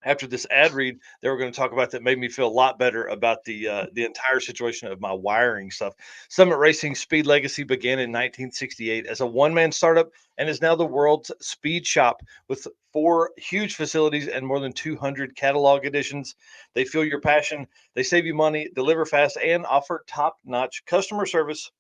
after this ad read they were going to talk about that made me feel a lot better about the entire situation of my wiring stuff. Summit Racing Speed Legacy began in 1968 as a one-man startup and is now the world's speed shop with 4 huge facilities and more than 200 catalog editions. They feel your passion, they save you money, deliver fast, and offer top-notch customer service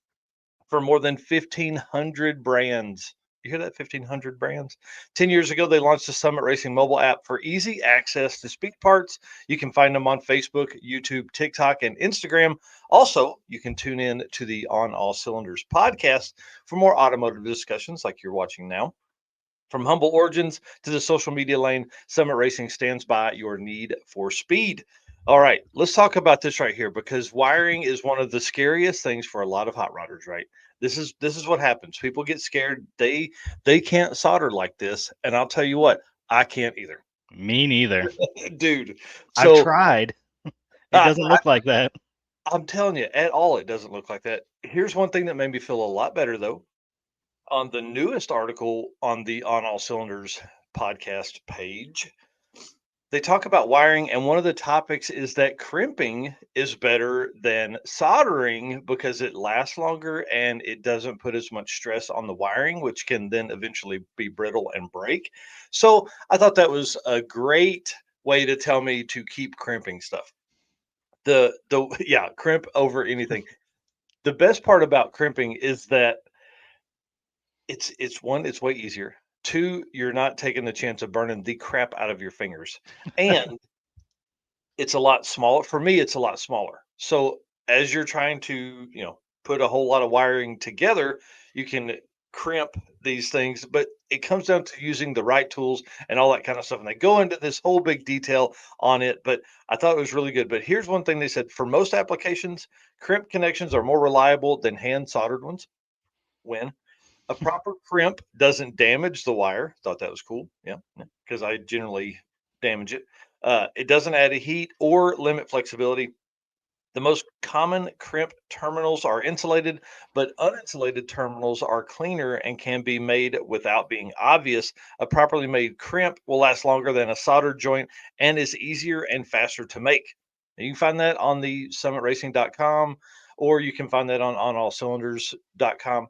for more than 1,500 brands. You hear that? 1,500 brands. 10 years ago, they launched the Summit Racing mobile app for easy access to speed parts. You can find them on Facebook, YouTube, TikTok, and Instagram. Also, you can tune in to the On All Cylinders podcast for more automotive discussions like you're watching now. From humble origins to the social media lane, Summit Racing stands by your need for speed. All right, let's talk about this right here because wiring is one of the scariest things for a lot of hot rodders, right? This is what happens. People get scared. They can't solder like this, and I'll tell you what, I can't either. Me neither. Dude. I've So tried. It I, doesn't look like that. I'm telling you, at all, it doesn't look like that. Here's one thing that made me feel a lot better though. On the newest article on the On All Cylinders podcast page, they talk about wiring, and one of the topics is that crimping is better than soldering because it lasts longer and it doesn't put as much stress on the wiring, which can then eventually be brittle and break. So I thought that was a great way to tell me to keep crimping stuff. The yeah, crimp over anything. The best part about crimping is that it's one, it's way easier. Two, you're not taking the chance of burning the crap out of your fingers. And it's a lot smaller. For me, it's a lot smaller. So as you're trying to, put a whole lot of wiring together, you can crimp these things, but it comes down to using the right tools and all that kind of stuff. And they go into this whole big detail on it, but I thought it was really good. But here's one thing they said: for most applications, crimp connections are more reliable than hand soldered ones. When a proper crimp doesn't damage the wire. Thought that was cool. Yeah, because I generally damage it. It doesn't add a heat or limit flexibility. The most common crimp terminals are insulated, but uninsulated terminals are cleaner and can be made without being obvious. A properly made crimp will last longer than a soldered joint and is easier and faster to make. You can find that on the summitracing.com, or you can find that on onallcylinders.com.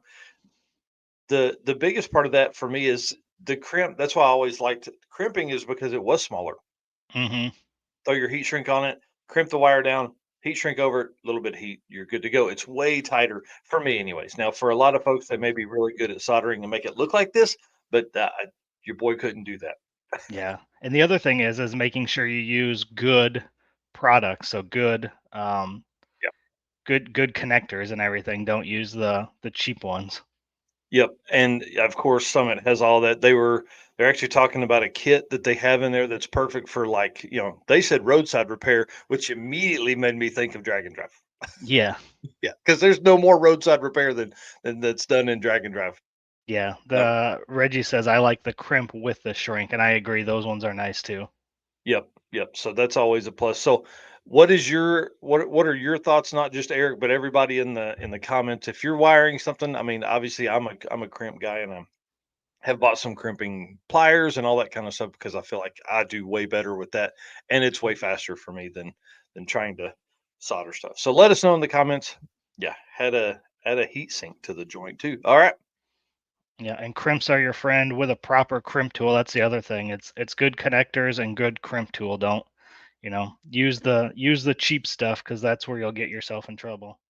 The biggest part of that for me is the crimp. That's why I always liked crimping, is because it was smaller. Hmm. Throw your heat shrink on it, crimp the wire down, heat shrink over it, a little bit of heat, you're good to go. It's way tighter for me, anyways. Now, for a lot of folks, they may be really good at soldering and make it look like this, but your boy couldn't do that. Yeah. And the other thing is making sure you use good products. So Yep. good connectors and everything. Don't use the cheap ones. Yep. And of course, Summit has all that. They're actually talking about a kit that they have in there that's perfect for, like, they said roadside repair, which immediately made me think of drag and drive. Yeah. Yeah, because there's no more roadside repair than that's done in drag and drive. Yeah. So, The Reggie says I like the crimp with the shrink, and I agree. Those ones are nice too. yep, yep. So that's always a plus. So what are your thoughts, not just Eric, but everybody in the comments? If you're wiring something, I mean, obviously I'm a crimp guy, and I have bought some crimping pliers and all that kind of stuff because I feel like I do way better with that, and it's way faster for me than trying to solder stuff. So let us know in the comments. Yeah, had a heat sink to the joint too. All right. Yeah, and crimps are your friend with a proper crimp tool. That's the other thing. It's good connectors and good crimp tool. Don't, use the cheap stuff because that's where you'll get yourself in trouble.